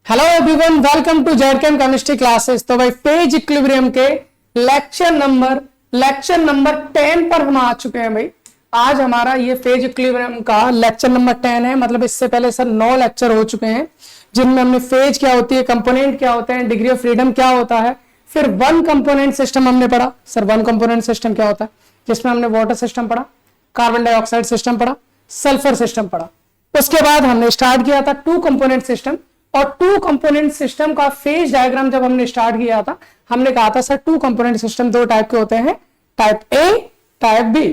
Hello everyone, welcome to Zchem chemistry classes. तो भाई phase equilibrium के लेक्चर नंबर 10 पर हम आ चुके हैं। भाई आज हमारा ये फेज इक्विलिब्रियम का लेक्चर नंबर 10 है। मतलब इससे पहले सर 9 लेक्चर हो चुके हैं जिनमें हमने फेज क्या होती है, कंपोनेंट क्या होते हैं, डिग्री ऑफ फ्रीडम क्या होता है, फिर वन कंपोनेंट सिस्टम हमने पढ़ा। सर वन कंपोनेंट सिस्टम क्या होता है, जिसमें हमने वाटर सिस्टम पढ़ा, कार्बन डाइऑक्साइड सिस्टम पढ़ा, सल्फर सिस्टम पढ़ा। उसके बाद हमने स्टार्ट किया था टू कंपोनेंट सिस्टम, और टू कंपोनेंट सिस्टम का फेज डायग्राम जब हमने स्टार्ट किया था हमने कहा था सर टू कंपोनेंट सिस्टम दो टाइप के होते हैं, type A, type B.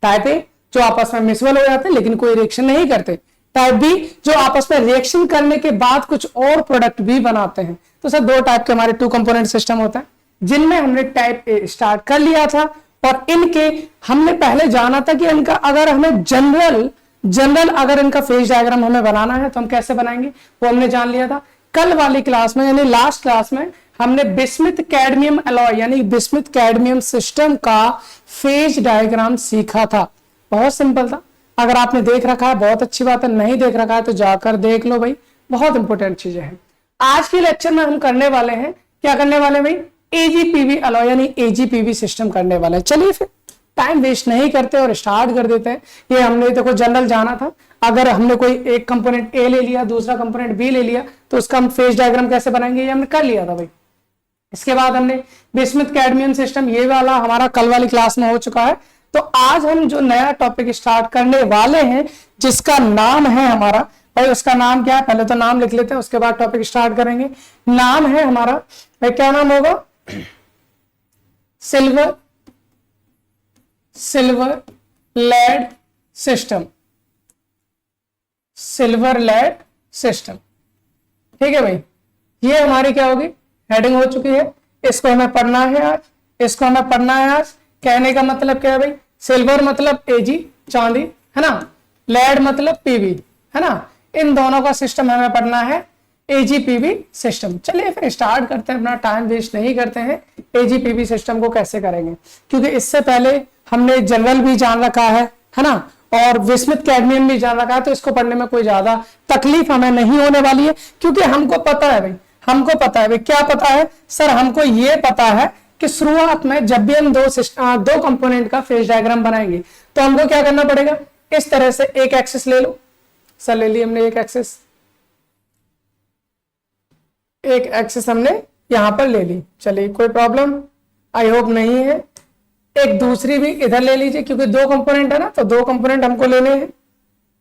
Type A जो आपस में मिसबल हो जाते हैं लेकिन कोई रिएक्शन नहीं करते, टाइप बी जो आपस में रिएक्शन करने के बाद कुछ और प्रोडक्ट भी बनाते हैं। तो सर दो टाइप के हमारे टू कंपोनेंट सिस्टम होता है, जिनमें हमने टाइप ए स्टार्ट कर लिया था। और इनके हमने पहले जाना था कि इनका अगर हमें जनरल अगर इनका फेज डायग्राम हमें बनाना है तो हम कैसे बनाएंगे वो हमने जान लिया था। कल वाली क्लास में यानी लास्ट क्लास में हमने बिस्मिथ कैडमियम अलॉय यानी बिस्मिथ कैडमियम सिस्टम का फेज डायग्राम सीखा था। बहुत सिंपल था। अगर आपने देख रखा है बहुत अच्छी बात है, नहीं देख रखा है तो जाकर देख लो भाई, बहुत इंपॉर्टेंट चीजें हैं। आज के लेक्चर में हम करने वाले हैं, क्या करने वाले हैं भाई, एजीपीवी अलॉय यानी एजीपीवी सिस्टम करने वाले हैं। चलिए फिर टाइम वेस्ट नहीं करते और स्टार्ट कर देते हैं। ये हमने देखो जनरल जाना था, अगर हमने कोई एक कंपोनेंट ए ले लिया, दूसरा कंपोनेंट बी ले लिया तो उसका हम फेज डायग्राम कैसे बनाएंगे ये हमने कर लिया था भाई। इसके बाद हमने बिस्मिथ कैडमियम सिस्टम, ये वाला हमारा कल वाली क्लास में हो चुका है। तो आज हम जो नया टॉपिक स्टार्ट करने वाले हैं जिसका नाम है हमारा, भाई उसका नाम क्या है, पहले तो नाम लिख लेते हैं उसके बाद टॉपिक स्टार्ट करेंगे। नाम है हमारा भाई, क्या नाम होगा, silver lead system, silver lead system. ठीक है भाई, ये हमारी क्या होगी, हेडिंग हो चुकी है। इसको हमें पढ़ना है आज, इसको हमें पढ़ना है आज। कहने का मतलब क्या है भाई, सिल्वर मतलब एजी चांदी है ना, लेड मतलब पीवी है ना, इन दोनों का सिस्टम हमें पढ़ना है, एजीपीवी सिस्टम। चलिए फिर स्टार्ट करते हैं, अपना टाइम वेस्ट नहीं करते हैं। एजीपीवी सिस्टम को कैसे करेंगे, क्योंकि इससे पहले हमने जनरल भी जान रखा है ना, और बिस्मिथ कैडमियम भी जान रखा है, तो इसको पढ़ने में कोई ज्यादा तकलीफ हमें नहीं होने वाली है। क्योंकि हमको पता है भाई, हमको पता है भाई, क्या पता है सर, हमको ये पता है कि शुरुआत में जब भी हम दो कंपोनेंट का फेज डायग्राम बनाएंगे तो हमको क्या करना पड़ेगा, इस तरह से एक एक्सिस ले लो। सर ले ली हमने एक एक्सिस, एक एक्सिस हमने यहां पर ले ली। चलिए कोई प्रॉब्लम आई होप नहीं है। एक दूसरी भी इधर ले लीजिए, क्योंकि दो कंपोनेंट है ना, तो दो कंपोनेंट हमको लेने हैं।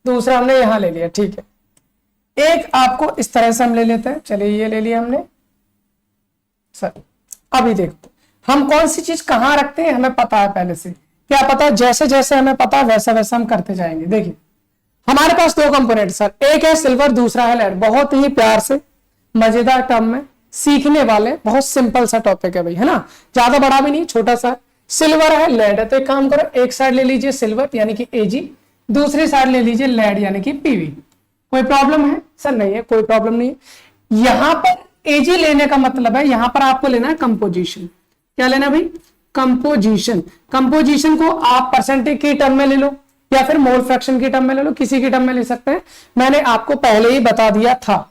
दूसरा हमने यहां ले लिया, ठीक है। एक आपको इस तरह से हम ले लेते हैं। चलिए ये ले लिया हमने। सर अभी देखो हम कौन सी चीज कहां रखते हैं हमें पता है पहले से। क्या पता है, जैसे जैसे हमें पता है वैसा वैसा हम करते जाएंगे। देखिए हमारे पास दो कंपोनेंट सर, एक है सिल्वर, दूसरा है लेड। बहुत ही प्यार से मजेदार टर्म में सीखने वाले, बहुत सिंपल सा टॉपिक है भाई, है ना, ज्यादा बड़ा भी नहीं, छोटा सा। सिल्वर है, लेड है, तो एक काम करो, एक साइड ले लीजिए सिल्वर यानी कि एजी, दूसरी साइड ले लीजिए लेड यानी कि पीवी। कोई प्रॉब्लम है सर? नहीं है, कोई प्रॉब्लम नहीं है। यहां पर एजी लेने का मतलब है यहां पर आपको लेना है कंपोजिशन। क्या लेना भाई, कंपोजिशन। कंपोजिशन को आप परसेंटेज की टर्म में ले लो या फिर मोल फ्रैक्शन की टर्म में ले लो, किसी की टर्म में ले सकते हैं। मैंने आपको पहले ही बता दिया था।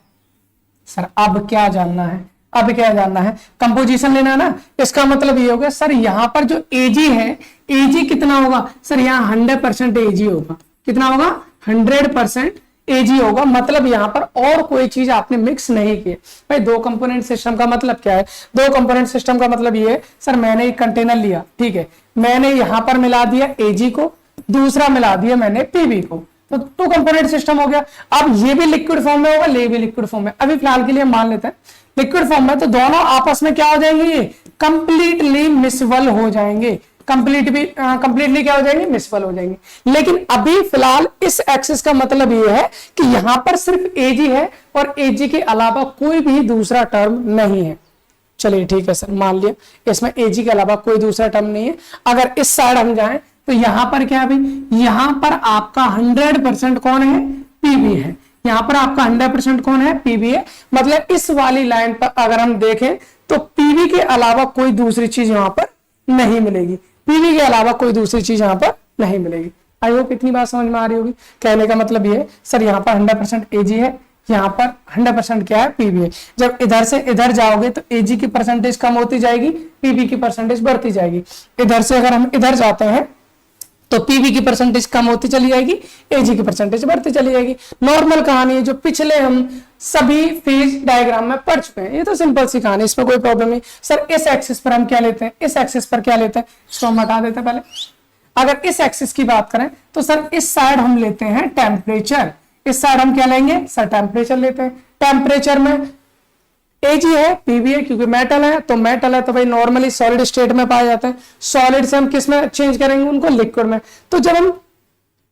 सर अब क्या जानना है, अब क्या जानना है, कंपोजिशन लेना है ना। इसका मतलब ये होगा सर यहां पर जो एजी है, एजी कितना होगा सर, यहां 100% एजी होगा। कितना होगा, 100% एजी होगा। मतलब यहां पर और कोई चीज आपने मिक्स नहीं की भाई। दो कंपोनेंट सिस्टम का मतलब क्या है, दो कंपोनेंट सिस्टम का मतलब ये है सर, मैंने एक कंटेनर लिया, ठीक है, मैंने यहां पर मिला दिया एजी को, दूसरा मिला दिया मैंने पीवी को, तो टू कंपोनेंट सिस्टम हो गया। अब ये भी लिक्विड फॉर्म में होगा, ये भी लिक्विड फॉर्म में। अभी फिलहाल के लिए मान लेते हैं लिक्विड फॉर्म में, तो दोनों आपस में क्या हो जाएंगे, ये कंप्लीटली मिसबल हो जाएंगे। कंप्लीटली क्या हो जाएंगे, मिसबल हो जाएंगे। लेकिन अभी फिलहाल इस एक्सिस का मतलब ये है कि यहां पर सिर्फ एजी है और एजी के अलावा कोई भी दूसरा टर्म नहीं है। चलिए ठीक है सर, मान लिया इसमें एजी के अलावा कोई दूसरा टर्म नहीं है। अगर इस साइड हम जाएं तो यहां पर क्या है भाई, यहां पर आपका 100% कौन है, पीवी है। यहां पर आपका 100% कौन है, पीवी है। मतलब इस वाली लाइन पर अगर हम देखें तो पीवी के अलावा कोई दूसरी चीज यहां पर नहीं मिलेगी, पीवी के अलावा कोई दूसरी चीज यहां पर नहीं मिलेगी। आई होप इतनी बात समझ में आ रही होगी। कहने का मतलब ये है सर, यहाँ पर 100% एजी है, यहाँ पर 100% क्या है, पीवी है। जब इधर से इधर जाओगे तो एजी की परसेंटेज कम होती जाएगी, पीवी की परसेंटेज बढ़ती जाएगी। इधर से अगर हम इधर जाते हैं तो पीवी की परसेंटेज कम होती चली जाएगी, एजी की परसेंटेज बढ़ती चली जाएगी। नॉर्मल कहानी है जो पिछले हम सभी फेज डायग्राम में पढ़ चुके हैं, ये तो सिंपल सी कहानी, इसमें कोई प्रॉब्लम नहीं। सर इस एक्सिस पर हम क्या लेते हैं, इस एक्सिस पर क्या लेते हैं, इसको हम हटा देते हैं पहले। अगर इस एक्सिस की बात करें तो सर इस साइड हम लेते हैं टेम्परेचर, इस साइड हम क्या लेंगे सर, टेम्परेचर लेते हैं। टेम्परेचर में एजी है, पीवी है, क्योंकि मेटल है तो मेटल है तो भाई नॉर्मली सॉलिड स्टेट में पाए जाते हैं। सॉलिड से हम किस में चेंज करेंगे उनको, लिक्विड में। तो जब हम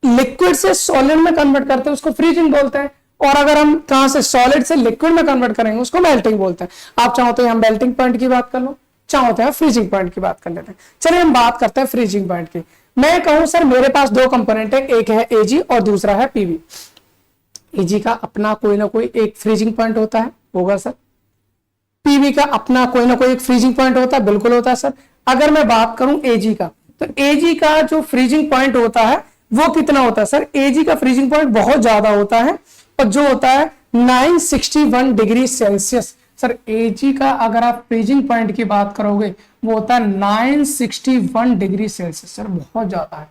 लिक्विड से सॉलिड में कन्वर्ट करते हैं उसको फ्रीजिंग बोलते हैं, और अगर हम कहां से सॉलिड से लिक्विड में कन्वर्ट करेंगे उसको मेल्टिंग बोलते हैं। आप चाहो तो हम मेल्टिंग पॉइंट की बात कर लो, चाहो तो फ्रीजिंग पॉइंट की बात कर लेते हैं। चलिए हम बात करते हैं फ्रीजिंग पॉइंट की। मैं कहूं सर मेरे पास दो कंपोनेंट है, एक है एजी और दूसरा है पीवी। एजी का अपना कोई ना कोई एक फ्रीजिंग पॉइंट होता है, होगा सर। पीवी का अपना कोई ना कोई एक फ्रीजिंग पॉइंट होता है, बिल्कुल होता है सर। अगर मैं बात करूं एजी का, तो एजी का जो फ्रीजिंग पॉइंट होता है वो कितना होता है सर, एजी का फ्रीजिंग पॉइंट बहुत ज्यादा होता है, और जो होता है 961 डिग्री सेल्सियस। सर एजी का अगर आप फ्रीजिंग पॉइंट की बात करोगे वो होता है 961 डिग्री सेल्सियस। सर बहुत ज्यादा है,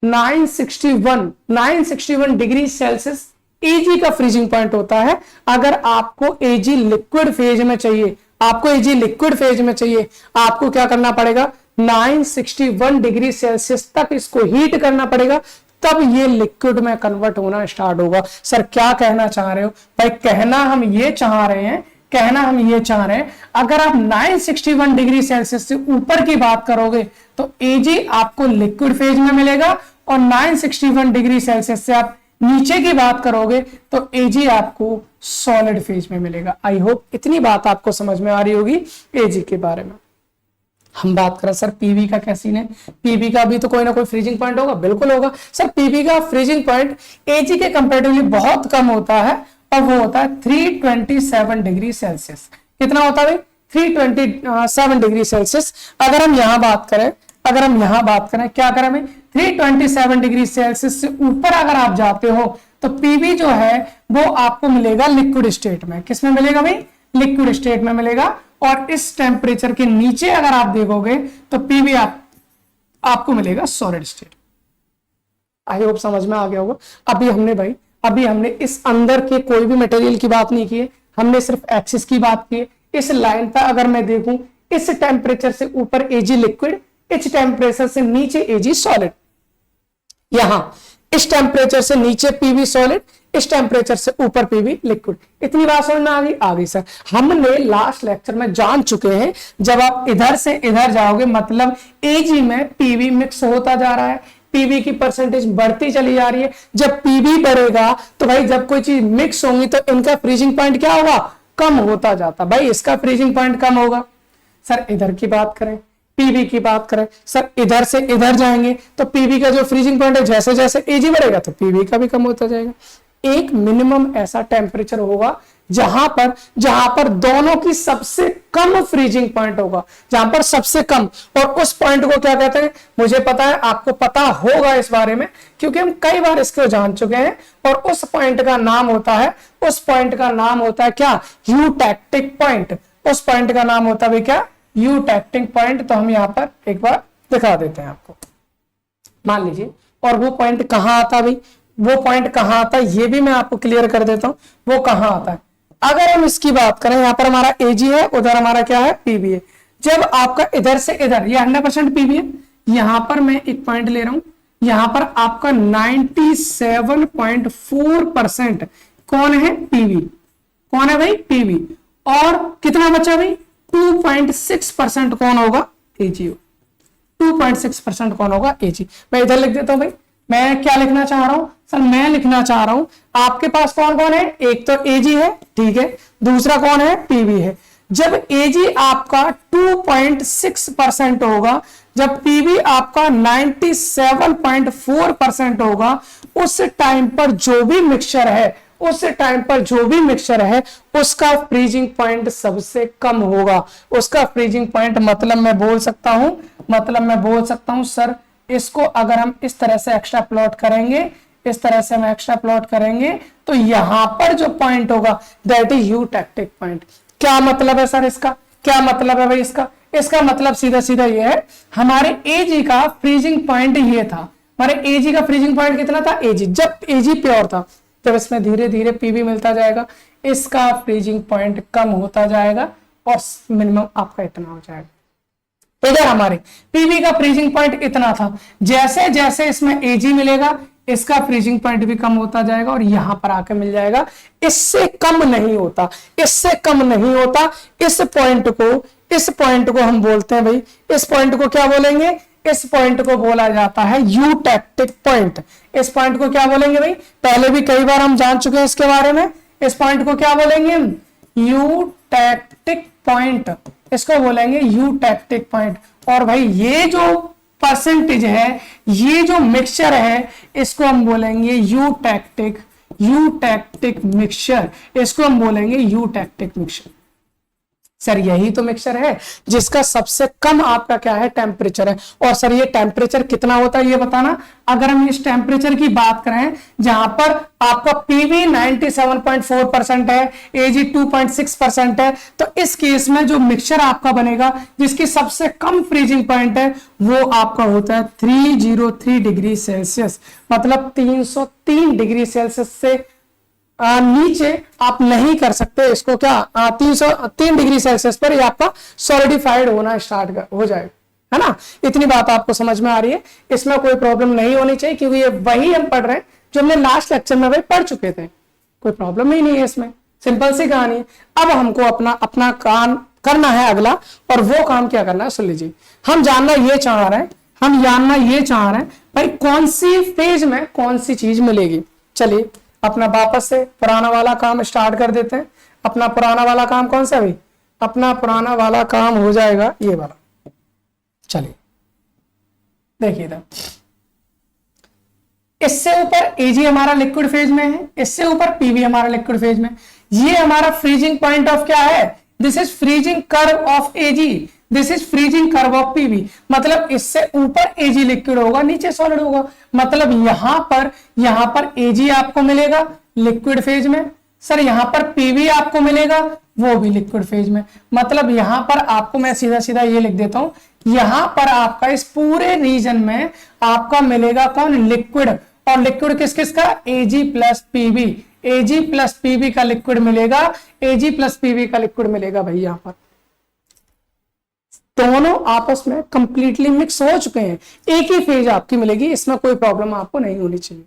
961 डिग्री सेल्सियस एजी का फ्रीजिंग पॉइंट होता है। अगर आपको एजी लिक्विड फेज में चाहिए, आपको एजी लिक्विड फेज में चाहिए, आपको क्या करना पड़ेगा, 961 डिग्री सेल्सियस तक इसको हीट करना पड़ेगा, तब ये लिक्विड में कन्वर्ट होना स्टार्ट होगा। सर क्या कहना चाह रहे हो भाई, कहना हम ये चाह रहे हैं, अगर आप 961 डिग्री सेल्सियस से ऊपर की बात करोगे तो एजी आपको लिक्विड फेज में मिलेगा, और 961 डिग्री सेल्सियस से आप नीचे की बात करोगे तो एजी आपको सॉलिड फेज में मिलेगा। आई होप इतनी बात आपको समझ में आ रही होगी एजी के बारे में। हम बात करें सर पीवी का क्या सीन है, पीवी का भी तो कोई ना कोई फ्रीजिंग पॉइंट होगा, बिल्कुल होगा सर। पीवी का फ्रीजिंग पॉइंट एजी के कंपैरेटिवली बहुत कम होता है, और वो होता है 327 डिग्री सेल्सियस। कितना होता है भाई, 327 डिग्री सेल्सियस। अगर हम यहां बात करें क्या करें भाई, 327 डिग्री सेल्सियस से ऊपर अगर आप जाते हो तो पीवी जो है वो आपको मिलेगा लिक्विड स्टेट में। किस में मिलेगा भाई, लिक्विड स्टेट में मिलेगा। और इस टेम्परेचर के नीचे अगर आप देखोगे तो पीवी आपको मिलेगा सॉलिड स्टेट। आई होप समझ में आ गया होगा। अभी हमने इस अंदर के कोई भी मटेरियल की बात नहीं की है, हमने सिर्फ एक्सिस की बात की है। इस लाइन पर अगर मैं देखूं, इस टेम्परेचर से ऊपर एजी लिक्विड, इस टेम्परेचर से नीचे एजी सॉलिड, यहां इस टेम्परेचर से नीचे पीवी सॉलिड, इस टेम्परेचर से ऊपर पीवी लिक्विड। इतनी बात समझ में आ गई सर। हमने लास्ट लेक्चर में जान चुके हैं, जब आप इधर से इधर जाओगे मतलब एजी में पीवी मिक्स होता जा रहा है, पीवी की परसेंटेज बढ़ती चली जा रही है। जब पीवी बढ़ेगा तो भाई जब कोई चीज मिक्स होगी तो इनका फ्रीजिंग पॉइंट क्या होगा, कम होता जाता। भाई इसका फ्रीजिंग पॉइंट कम होगा। सर इधर की बात करें, पीवी की बात करें, सर इधर से इधर जाएंगे तो पीवी का जो फ्रीजिंग पॉइंट है जैसे जैसे एजी बढ़ेगा तो पीवी का भी कम होता जाएगा। एक मिनिमम ऐसा टेम्परेचर होगा जहां पर दोनों की सबसे कम फ्रीजिंग पॉइंट होगा, जहां पर सबसे कम। और उस पॉइंट को क्या कहते हैं, मुझे पता है, आपको पता होगा इस बारे में क्योंकि हम कई बार इसको जान चुके हैं। और उस पॉइंट का नाम होता है क्या, यूटैक्टिक पॉइंट। उस पॉइंट का नाम होता है क्या, यूटैक्टिक पॉइंट। तो हम यहां पर एक बार दिखा देते हैं आपको, मान लीजिए। और वो पॉइंट कहां आता है भाई, वो पॉइंट कहां आता है ये भी मैं आपको क्लियर कर देता हूं। वो कहां आता है, अगर हम इसकी बात करें, यहां पर हमारा एजी है, उधर हमारा क्या है, पीवी है। जब आपका इधर से इधर ये 100% पीवी है, यहां पर मैं एक पॉइंट ले रहा हूं, यहां पर आपका 97.4% कौन है, पीवी। कौन है भाई, पीवी। और कितना बचा भाई, 2.6% कौन होगा, एजी। 2.6% कौन होगा, एजी। मैं इधर लिख देता हूं भाई, मैं क्या लिखना चाह रहा हूं सर, मैं लिखना चाह रहा हूं आपके पास कौन कौन है, एक तो एजी है, ठीक है, दूसरा कौन है, पीवी है। जब एजी आपका 2.6% होगा, जब पीवी आपका 97.4% होगा, उस टाइम पर जो भी मिक्सचर है उसका फ्रीजिंग पॉइंट सबसे कम होगा। उसका फ्रीजिंग पॉइंट मतलब मैं बोल सकता हूं सर, इसको अगर हम इस तरह से एक्स्ट्रा प्लॉट करेंगे, इस तरह से हम एक्स्ट्रा प्लॉट करेंगे तो यहां पर जो पॉइंट होगा दैट इज यूटेक्टिक पॉइंट। क्या मतलब है सर इसका, क्या मतलब है भाई इसका? इसका मतलब सीधा सीधा ये है, हमारे एजी का फ्रीजिंग पॉइंट ये था। हमारे एजी का फ्रीजिंग पॉइंट कितना था? एजी, जब एजी प्योर था, जब इसमें धीरे धीरे पीवी मिलता जाएगा, इसका फ्रीजिंग पॉइंट कम होता जाएगा और मिनिमम आपका इतना हो जाएगा। इधर हमारे पीवी का फ्रीजिंग पॉइंट इतना था, जैसे जैसे इसमें एजी मिलेगा इसका फ्रीजिंग पॉइंट भी कम होता जाएगा और यहां पर आके मिल जाएगा। इससे कम नहीं होता, इससे कम नहीं होता। इस पॉइंट को हम बोलते हैं भाई, इस पॉइंट को क्या बोलेंगे? इस पॉइंट को बोला जाता है यूटेक्टिक पॉइंट। इस पॉइंट को क्या बोलेंगे भाई? पहले भी कई बार हम जान चुके हैं इसके बारे में। इस पॉइंट को क्या बोलेंगे हम? Eutectic point. इसको बोलेंगे यूटेक्टिक पॉइंट। और भाई ये जो परसेंटेज है, ये जो मिक्सचर है, इसको हम बोलेंगे यूटेक्टिक मिक्सचर। इसको हम बोलेंगे यूटेक्टिक मिक्सचर। सर यही तो मिक्सचर है जिसका सबसे कम आपका क्या है? टेम्परेचर है। और सर ये टेम्परेचर कितना होता है ये बताना। अगर हम इस टेम्परेचर की बात करें जहां पर आपका पीवी 97.4% है, एजी 2.6% है, तो इस केस में जो मिक्सचर आपका बनेगा जिसकी सबसे कम फ्रीजिंग पॉइंट है वो आपका होता है 303 डिग्री सेल्सियस। मतलब 303 डिग्री सेल्सियस से नीचे आप नहीं कर सकते इसको। क्या 303 डिग्री सेल्सियस पर ये आपका सॉलिडिफाइड होना स्टार्ट हो जाएगा, है ना? इतनी बात आपको समझ में आ रही है? इसमें कोई प्रॉब्लम नहीं होनी चाहिए क्योंकि ये वही हम पढ़ रहे हैं जो हमने लास्ट लेक्चर में भाई पढ़ चुके थे। कोई प्रॉब्लम ही नहीं है इसमें, सिंपल सी कहानी है। अब हमको अपना काम करना है अगला, और वो काम क्या करना है सुन लीजिए। हम जानना ये चाह रहे हैं भाई कौन सी फेज में कौन सी चीज मिलेगी। चलिए अपना वापस से पुराना वाला काम स्टार्ट कर देते हैं। अपना पुराना वाला काम कौन सा भाई? अपना पुराना वाला काम हो जाएगा ये वाला। चलिए देखिए इधर, इससे ऊपर एजी हमारा लिक्विड फेज में है, इससे ऊपर पीवी हमारा लिक्विड फेज में। ये हमारा फ्रीजिंग पॉइंट ऑफ क्या है? This is freezing curve of AG, this is freezing curve of PV. मतलब इससे ऊपर एजी लिक्विड होगा, नीचे सॉलिड होगा। मतलब यहां पर एजी आपको मिलेगा लिक्विड फेज में। सर यहां पर पीवी आपको मिलेगा वो भी लिक्विड फेज में। मतलब यहां पर आपको मैं सीधा सीधा ये लिख देता हूं, यहां पर आपका इस पूरे रीजन में आपका मिलेगा कौन? लिक्विड। और लिक्विड किस किस का? एजी प्लस पीवी। एजी प्लस पीवी का लिक्विड मिलेगा, एजी प्लस पीवी का लिक्विड मिलेगा भाई। यहां पर दोनों आपस में कंप्लीटली मिक्स हो चुके हैं, एक ही फेज आपकी मिलेगी। इसमें कोई प्रॉब्लम आपको नहीं होनी चाहिए।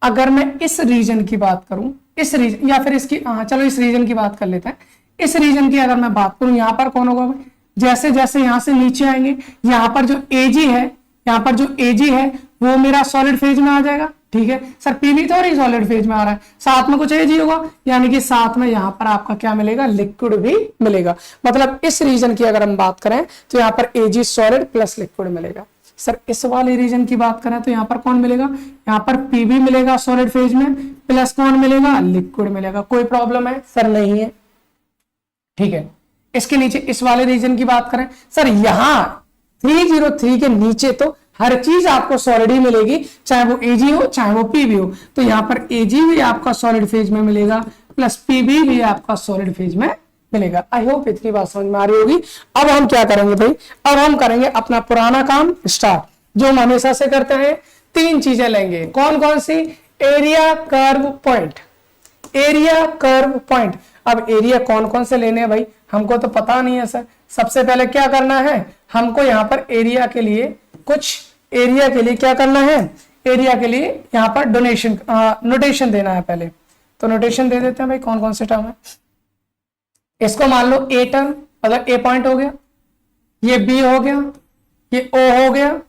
अगर मैं इस रीजन की बात करूं, इस रीजन या फिर इसकी चलो इस रीजन की बात कर लेते हैं। इस रीजन की अगर मैं बात करूं, यहां पर कौन होगा? जैसे जैसे यहां से नीचे आएंगे, यहां पर जो एजी है वो मेरा सॉलिड फेज में आ जाएगा। ठीक है सर, पीवी तो और सॉलिड फेज में आ रहा है, साथ में कुछ एजी होगा, यानी कि साथ में यहां पर आपका क्या मिलेगा? लिक्विड भी मिलेगा। मतलब इस रीजन की अगर हम बात करें तो यहां पर एजी सॉलिड प्लस लिक्विड मिलेगा। सर इस वाले रीजन की बात करें तो यहां पर कौन मिलेगा? यहां पर पीवी मिलेगा सॉलिड फेज में, प्लस कौन मिलेगा? लिक्विड मिलेगा। कोई प्रॉब्लम है? सर नहीं है। ठीक है, इसके नीचे इस वाले रीजन की बात करें, सर यहां 303 के नीचे तो हर चीज आपको सॉलिड ही मिलेगी, चाहे वो एजी हो चाहे वो पीवी हो। तो यहां पर एजी भी आपका सॉलिड फेज में मिलेगा, प्लस पीवी भी आपका सॉलिड फेज में मिलेगा। आई होप इतनी बात समझ में आ रही होगी। अब हम क्या करेंगे भाई? अब हम करेंगे अपना पुराना काम स्टार्ट, जो हम हमेशा से करते हैं। 3 चीजें लेंगे, कौन कौन सी? Area, curve, point. Area, curve, point. अब एरिया कौन कौन से लेने हैं भाई? हमको तो पता नहीं है सर। सबसे पहले क्या करना है हमको? यहां पर एरिया के लिए क्या करना है? एरिया के लिए यहां पर नोटेशन देना है पहले। तो नोटेशन दे देते हैं भाई, कौन कौन से टर्म है। इसको मान लो ए टर्म, मतलब ए पॉइंट हो गया, ये बी हो गया, ये ओ हो गया,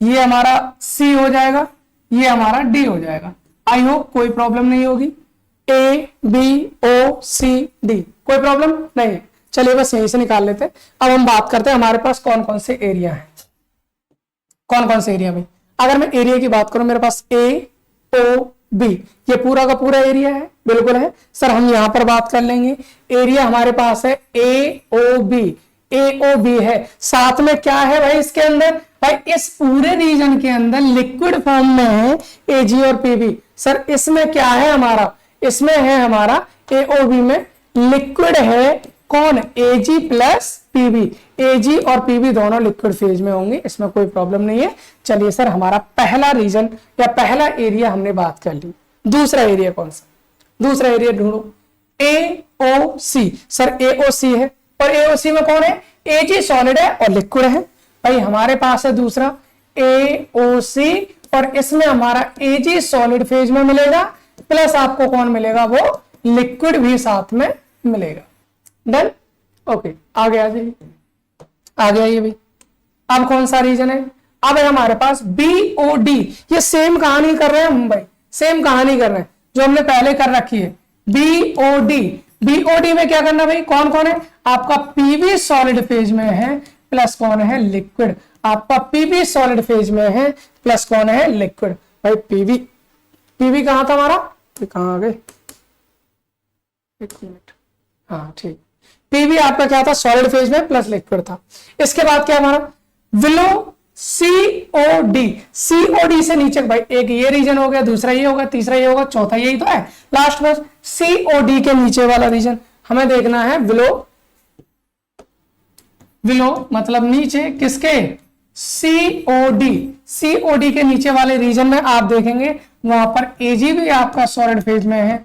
ये हमारा सी हो जाएगा, ये हमारा डी हो जाएगा। आई होप कोई प्रॉब्लम नहीं होगी। A B O C D, कोई प्रॉब्लम नहीं। चलिए बस यहीं से निकाल लेते हैं। अब हम बात करते हैं हमारे पास कौन कौन से एरिया है। कौन कौन से एरिया भाई? अगर मैं एरिया की बात करूं, मेरे पास ए ओ बी, ये पूरा का पूरा एरिया है, बिल्कुल है सर। हम यहां पर बात कर लेंगे, एरिया हमारे पास है ए ओ बी है। साथ में क्या है भाई? इसके अंदर भाई इस पूरे रीजन के अंदर लिक्विड फॉर्म में है एजी और पीबी। सर इसमें क्या है हमारा, इसमें है हमारा एओबी में लिक्विड है कौन, एजी प्लस पीबी। एजी और पीबी दोनों लिक्विड फेज में होंगे, इसमें कोई प्रॉब्लम नहीं है। चलिए सर हमारा पहला रीजन या पहला एरिया हमने बात कर ली। दूसरा एरिया कौन सा, दूसरा एरिया ढूंढो, एओसी। सर एओसी है और एओसी में कौन है, एजी सॉलिड है और लिक्विड है। भाई हमारे पास है दूसरा एओसी और इसमें हमारा एजी सॉलिड फेज में मिलेगा प्लस आपको कौन मिलेगा, वो लिक्विड भी साथ में मिलेगा। डन, ओके आगे आ जाइए, आगे आइए भाई। अब कौन सा रीजन है, अब है हमारे पास बीओडी। ये सेम कहानी कर रहे हैं हम भाई, सेम कहानी कर रहे हैं जो हमने पहले कर रखी है। बीओडी, बीओडी में क्या करना भाई, कौन कौन है आपका, पीवी सॉलिड फेज में है प्लस कौन है, लिक्विड। आपका पीवी सॉलिड फेज में है प्लस कौन है, लिक्विड। भाई पीवी, पीवी कहां था हमारा, कहां आ गए, एक मिनट, हाँ ठीक। पीवी आपका क्या था, सॉलिड फेज में प्लस लिक्विड था। इसके बाद क्या हमारा विलो सीओडी, सीओडी से नीचे भाई एक ये रीजन हो गया, दूसरा ये होगा, तीसरा ये होगा, चौथा यही तो है लास्ट में। सीओडी के नीचे वाला रीजन हमें देखना है विलो, विलो मतलब नीचे किसके, सीओडी। सीओडी के नीचे वाले रीजन में आप देखेंगे वहां पर एजी भी आपका सॉलिड फेज में है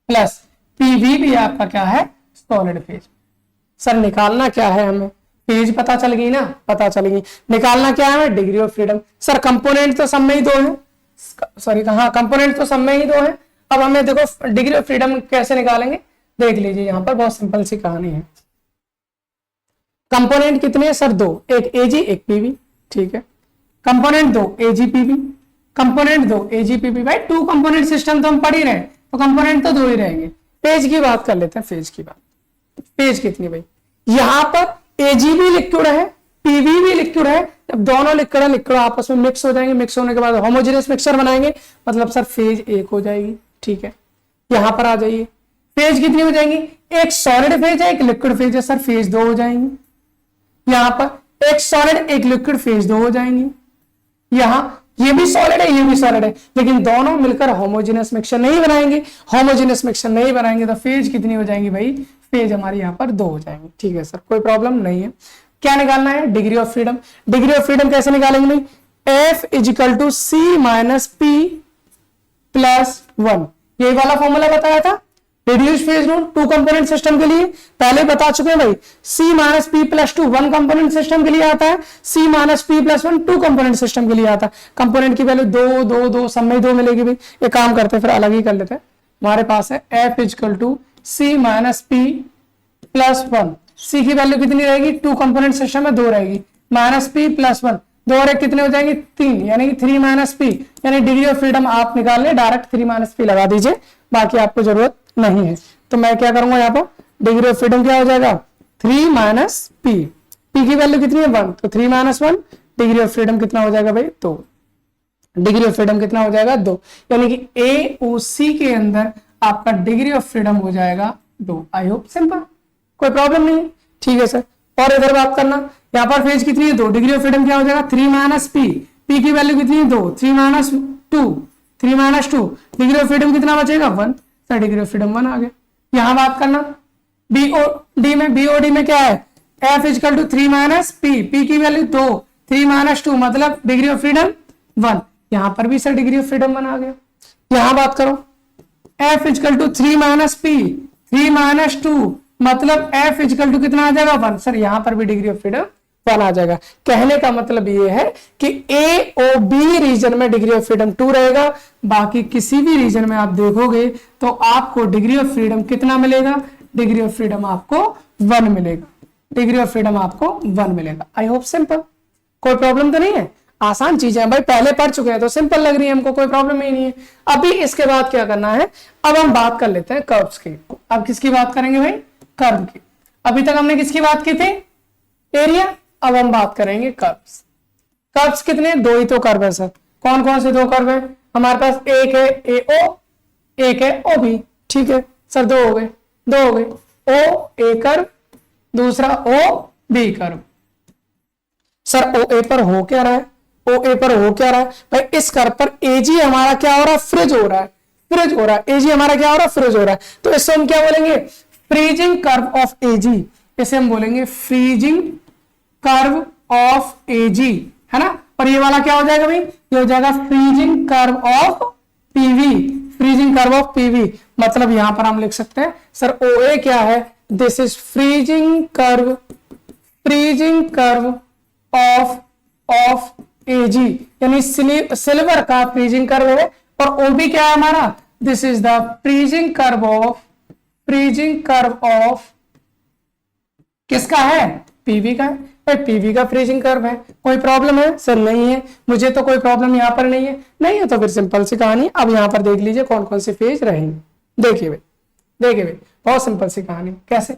प्लस पीवी भी आपका क्या है, सॉलिड फेज। सर निकालना क्या है हमें, फेज पता चल गई ना, पता चल गई। निकालना क्या है, degree of freedom. Sir component तो सब में ही दो है, सॉरी हाँ कंपोनेंट तो सब में ही दो है। अब हमें देखो डिग्री ऑफ फ्रीडम कैसे निकालेंगे, देख लीजिए यहाँ पर बहुत सिंपल सी कहानी है। कंपोनेंट कितने हैं सर, दो, एक एजी एक पीवी, ठीक है। कंपोनेंट दो एजी पीवी, कंपोनेंट दो एजी पीवी। भाई टू कंपोनेंट सिस्टम तो हम पढ़ ही रहे हैं, तो कंपोनेंट तो दो ही रहेंगे। पेज की बात कर लेते हैं, पेज की बात, पेज कितनी भाई, यहां पर एजी भी लिक्विड है, पीवी भी लिक्विड है। जब दोनों लिक्विड है, लिक्विड आपस में मिक्स हो जाएंगे, मिक्स होने के बाद होमोजेनियस मिक्सचर बनाएंगे, मतलब सर फेज एक हो जाएगी, ठीक है। यहां पर आ जाइए, फेज कितनी हो जाएंगी, एक सॉलिड फेज है एक लिक्विड फेज है, सर फेज दो हो जाएंगी। यहां पर एक सॉलिड एक लिक्विड, फेज दो हो जाएंगी। यहां ये भी सॉलिड है ये भी सॉलिड है, लेकिन दोनों मिलकर होमोजेनियस मिक्सचर नहीं बनाएंगे। होमोजेनियस मिक्सचर नहीं बनाएंगे तो फेज कितनी हो जाएंगी भाई, फेज हमारी यहाँ पर दो हो जाएंगे, ठीक है सर कोई प्रॉब्लम नहीं है। क्या निकालना है, degree of freedom. Degree of freedom कैसे निकालेंगे भाई, F equal to C minus P plus one, यही वाला फॉर्मूला बताया था reduce phase rule two component system के लिए, पहले बता चुके हैं भाई। C minus P plus two one component system के लिए आता है, C minus P plus one two component system के लिए आता है। कंपोनेंट की वैल्यू दो दो दो, सब में दो मिलेगी भाई। एक काम करते हैं फिर अलग ही कर लेते हैं। हमारे पास है F equal to C minus P plus one, C की वैल्यू कितनी रहेगी, टू कंपोनेंट सिस्टम में दो रहेगी, माइनस पी प्लस वन, दो और एक कितने हो जाएंगे, तीन, यानी कि थ्री माइनस पी, यानी डिग्री ऑफ फ्रीडम आप निकाल ले डायरेक्ट थ्री माइनस पी लगा दीजिए, बाकी आपको जरूरत नहीं है। तो मैं क्या करूंगा यहाँ पर, डिग्री ऑफ फ्रीडम क्या हो जाएगा, थ्री माइनस पी, पी की वैल्यू कितनी है वन, तो three minus one, degree of freedom कितना हो जाएगा भाई, दो। डिग्री ऑफ फ्रीडम कितना हो जाएगा, दो, यानी कि एओसी के अंदर आपका डिग्री ऑफ फ्रीडम हो जाएगा दो। आई होप सिंपल, कोई प्रॉब्लम नहीं, ठीक है सर। और इधर बात करना, यहाँ पर फेज कितनी है, दो, डिग्री ऑफ फ्रीडम क्या हो जाएगा, थ्री माइनस पी, पी की वैल्यू कितनी है, दो, three minus two, three minus two, degree of freedom कितना बचेगा, one, sir degree of freedom one आ गया। यहां बात करना बीओडी में, बीओडी में क्या है, F equal two three minus P, P की वैल्यू दो, थ्री माइनस टू, मतलब डिग्री ऑफ फ्रीडम वन, यहां पर भी sir degree of freedom one आ गया। यहां बात करो, F equal two three minus P, three minus two, मतलब एफ इजकल टू कितना आ जाएगा, वन, सर यहां पर भी डिग्री ऑफ फ्रीडम वन आ जाएगा। कहने का मतलब ये है कि ए ओ बी रीजन में डिग्री ऑफ फ्रीडम टू रहेगा, बाकी किसी भी रीजन में आप देखोगे तो आपको डिग्री ऑफ फ्रीडम कितना मिलेगा, डिग्री ऑफ फ्रीडम आपको वन मिलेगा, डिग्री ऑफ फ्रीडम आपको वन मिलेगा। आई होप सिंपल, कोई प्रॉब्लम तो नहीं है, आसान चीजें भाई, पहले पढ़ चुके हैं तो सिंपल लग रही है हमको, कोई प्रॉब्लम ही नहीं है। अभी इसके बाद क्या करना है, अब हम बात कर लेते हैं कर्व्स की। अब किसकी बात करेंगे भाई, कर्व की। अभी तक हमने किसकी बात की थी, एरिया, अब हम बात करेंगे कर्व्स। कर्व्स कितने, दो ही तो कर्व है सर। कौन कौन से दो कर्व है, हमारे पास एक है एओ, एक है ओ बी, ठीक है सर, दो हो गए, दो हो गए, ओ ए कर्व, दूसरा ओ बी कर्व। सर ओ ए पर हो क्या रहा है, ओ ए पर हो क्या रहा है भाई, इस कर्व पर एजी हमारा क्या हो रहा है, फ्रिज हो रहा है, फ्रिज हो रहा है, एजी हमारा क्या हो रहा है, फ्रिज हो रहा है। तो इससे हम क्या बोलेंगे, फ्रीजिंग कर्व ऑफ एजी, इसे हम बोलेंगे फ्रीजिंग कर्व ऑफ एजी, है ना। और ये वाला क्या हो जाएगा भाई, ये हो जाएगा freezing curve of PV, freezing curve of PV. मतलब यहां पर हम लिख सकते हैं सर ओ ए क्या है, this is freezing curve, freezing curve of AG, यानी सिल्वर का फ्रीजिंग कर्व है। और ओ बी क्या है हमारा, this is the freezing curve of, freezing curve of किसका है, पीवी का है। पीवी का फ्रीजिंग कर्व है, कोई प्रॉब्लम है सर, नहीं है, मुझे तो कोई प्रॉब्लम यहां पर नहीं है, नहीं है तो फिर सिंपल सी कहानी। अब यहां पर देख लीजिए कौन कौन सी फेज रहेंगे, देखिए भाई, देखिए भाई, बहुत सिंपल सी कहानी। कैसे,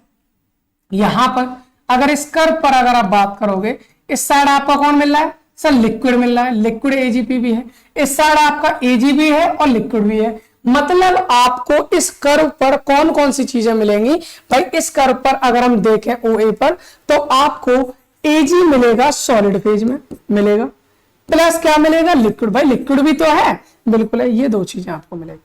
यहां पर अगर इस कर्व पर अगर आप बात करोगे, इस साइड आपका कौन मिल रहा है सर, लिक्विड मिल रहा है, लिक्विड एजीपी भी है, इस साइड आपका एजी भी है और लिक्विड भी है। मतलब आपको इस कर्व पर कौन कौन सी चीजें मिलेंगी भाई, इस कर्व पर अगर हम देखें ओ ए पर, तो आपको एजी मिलेगा सॉलिड फेज में मिलेगा, प्लस क्या मिलेगा, लिक्विड। भाई लिक्विड भी तो है, बिल्कुल है, ये दो चीजें आपको मिलेगी,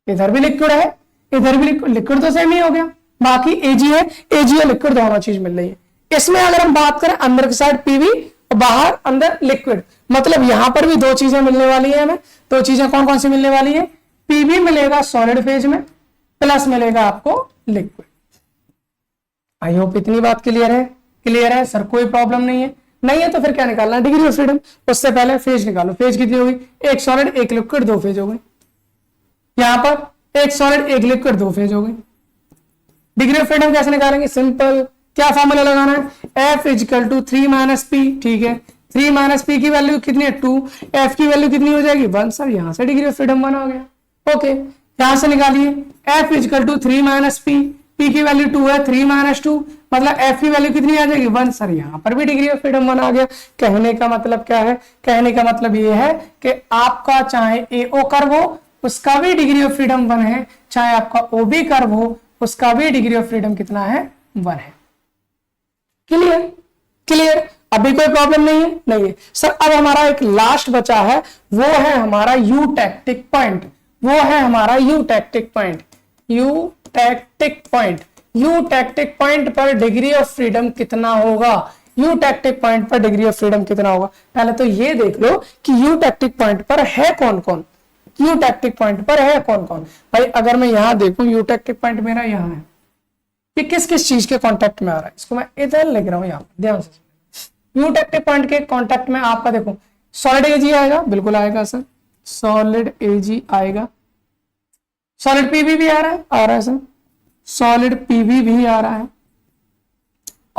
इधर भी लिक्विड है, इधर भी लिक्विड, लिक्विड तो सेम ही हो गया, बाकी एजी है, एजी और लिक्विड दोनों चीज मिल रही है। इसमें अगर हम बात करें अंदर की साइड पीवी, बाहर अंदर लिक्विड, मतलब यहां पर भी दो चीजें मिलने वाली है हमें। दो चीजें कौन कौन सी मिलने वाली है, पीवी मिलेगा सॉलिड फेज में, प्लस मिलेगा आपको लिक्विड। आई होप इतनी बात क्लियर है, क्लियर है सर, कोई प्रॉब्लम नहीं है, नहीं है तो फिर क्या निकालना है, डिग्री ऑफ फ्रीडम। उससे पहले फेज निकालो, फेज कितनी होगी, एक सॉलिड एक लिक्विड, दो फेज हो गई। यहां पर एक सॉलिड एक लिक्विड, दो फेज हो गई। डिग्री ऑफ फ्रीडम कैसे निकालेंगे, सिंपल, क्या फॉर्मूला लगाना है, F equal to 3 minus P, ठीक है, 3 माइनस पी की वैल्यू कितनी है 2, F की वैल्यू कितनी हो जाएगी 1, सर यहां से डिग्री ऑफ फ्रीडम 1 आ गया। ओके, यहां से निकालिए F equal to 3 minus P, P की वैल्यू 2 है, 3 माइनस 2 मतलब F की वैल्यू कितनी आ जाएगी 1, सर यहां पर भी डिग्री ऑफ फ्रीडम 1 आ गया। कहने का मतलब क्या है, कहने का मतलब ये है कि आपका चाहे AO कर्व हो उसका भी डिग्री ऑफ फ्रीडम 1 है, चाहे आपका OB कर्व हो उसका भी डिग्री ऑफ फ्रीडम कितना है 1 है। क्लियर, क्लियर, अभी कोई प्रॉब्लम नहीं है, नहीं है सर। अब हमारा एक लास्ट बचा है, वो है हमारा यूटैक्टिक पॉइंट, वो है हमारा यूटैक्टिक पॉइंट, यूटैक्टिक पॉइंट। यूटैक्टिक पॉइंट पर डिग्री ऑफ फ्रीडम कितना होगा, यूटैक्टिक पॉइंट पर डिग्री ऑफ फ्रीडम कितना होगा। पहले तो ये देख लो कि यूटैक्टिक पॉइंट पर है कौन कौन, यूटैक्टिक पॉइंट पर है कौन कौन। भाई अगर मैं यहां देखूं, यूटैक्टिक पॉइंट मेरा यहां है, कि किस किस चीज के कांटेक्ट में आ रहा है, इसको मैं इधर लिख रहा हूं, यहां पर ध्यान से। यूटैक्टिक पॉइंट के कांटेक्ट में आपका देखो सॉलिड एजी आएगा, बिल्कुल आएगा सर, सॉलिड एजी आएगा, सॉलिड पीवी भी आ रहा है सर, सॉलिड पीवी भी आ रहा है,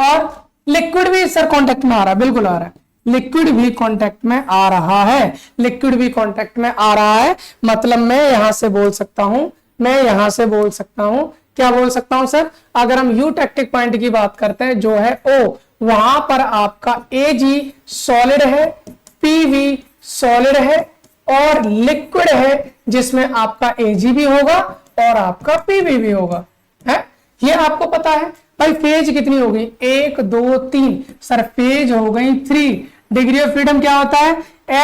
और लिक्विड भी सर कांटेक्ट में आ रहा है, बिल्कुल आ रहा है, लिक्विड भी कांटेक्ट में आ रहा है, लिक्विड भी कांटेक्ट में आ रहा है। मतलब मैं यहां से बोल सकता हूं, मैं यहां से बोल सकता हूं, क्या बोल सकता हूं सर, अगर हम यूटैक्टिक पॉइंट की बात करते हैं जो है O, वहां पर आपका AG सॉलिड है, PV सॉलिड है और लिक्विड है, जिसमें आपका AG भी होगा और आपका PV भी होगा, है ये आपको पता है। भाई फेज कितनी हो गई 1 2 3, सर फेज हो गई 3। डिग्री ऑफ फ्रीडम क्या होता है,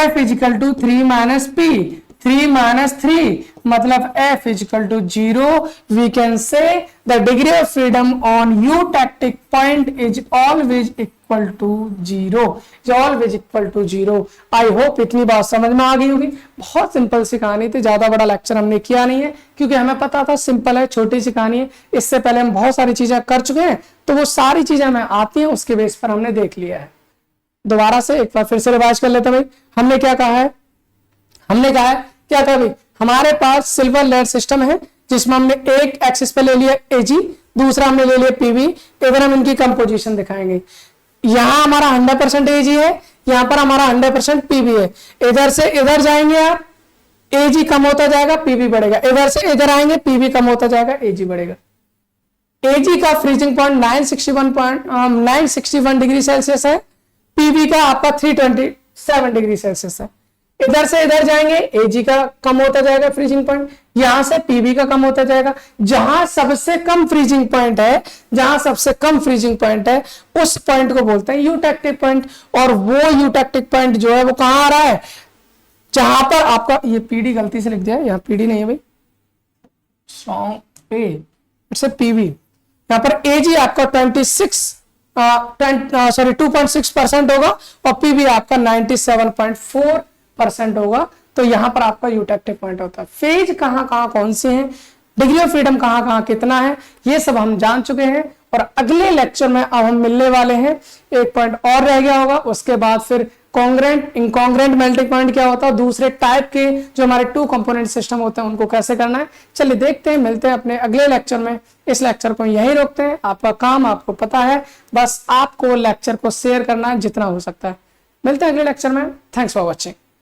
F equal to 3 minus P, 3 minus 3 मतलब F equal two 0। We can say the degree of freedom on eutectic point is always equal to 0, is always equal to 0। I hope इतनी बात समझ में आ गई होगी। बहुत सिंपल सी कहानी थी, ज्यादा बड़ा लेक्चर हमने किया नहीं है क्योंकि हमें पता था सिंपल है, छोटी सी कहानी है। इससे पहले हम बहुत सारी चीजें कर चुके हैं, तो वो सारी चीजें हमें आती हैं, उसके बेस पर हमने देख लिया है। दोबारा से एक बार फिर से रिवाइज कर लेते हैं। भाई हमने क्या कहा है, हमने कहा है क्या कहा भाई, हमारे पास सिल्वर लेयर सिस्टम है जिसमें हमने एक एक्सिस पे ले लिया एजी, दूसरा हमने ले लिया पीवी। इधर हम इनकी कंपोजिशन दिखाएंगे। यहां हमारा 100% एजी है, यहां पर हमारा 100% पीवी है। इधर से इधर जाएंगे आप, एजी कम होता जाएगा, पीवी बढ़ेगा। इधर से इधर आएंगे, पीवी कम होता जाएगा, एजी बढ़ेगा। एजी का फ्रीजिंग पॉइंट 961 डिग्री सेल्सियस है, पीवी का आपका 327 डिग्री सेल्सियस है। इधर से इधर जाएंगे, एजी का कम होता जाएगा फ्रीजिंग पॉइंट, यहां से पीबी का कम होता जाएगा। जहां सबसे कम फ्रीजिंग पॉइंट है, जहां सबसे कम फ्रीजिंग पॉइंट है, उस पॉइंट को बोलते हैं यूटेक्टिक पॉइंट। और वो यूटेक्टिक पॉइंट जो है वो कहां आ रहा है, जहां पर आपका, ये पीडी गलती से लिख दिया, यहाँ पीडी नहीं है भाई, सॉन्ग पे इट्स पीवी। यहां पर एजी आपका 2.6% होगा और पीबी आपका 97.4% होगा। तो यहां पर आपका यूटेक्टिव पॉइंट होता है। फेज कहां कहां कौन से हैं, डिग्री ऑफ फ्रीडम कहां कहां कितना है, ये सब हम जान चुके हैं। और अगले लेक्चर में अब हम मिलने वाले हैं, एक पॉइंट और रह गया होगा, उसके बाद फिर कॉन्ग्रेंट इनकॉन्ग्रेंट मेल्टिंग पॉइंट क्या होता है, दूसरे टाइप के जो हमारे 2 कंपोनेंट सिस्टम होते हैं उनको कैसे करना है। चलिए देखते हैं, मिलते हैं अपने अगले लेक्चर में। इस लेक्चर को यहीं रोकते हैं। आपका काम आपको पता है, बस आपको लेक्चर को शेयर करना है जितना हो सकता है। मिलते हैं अगले लेक्चर में। Thanks for watching.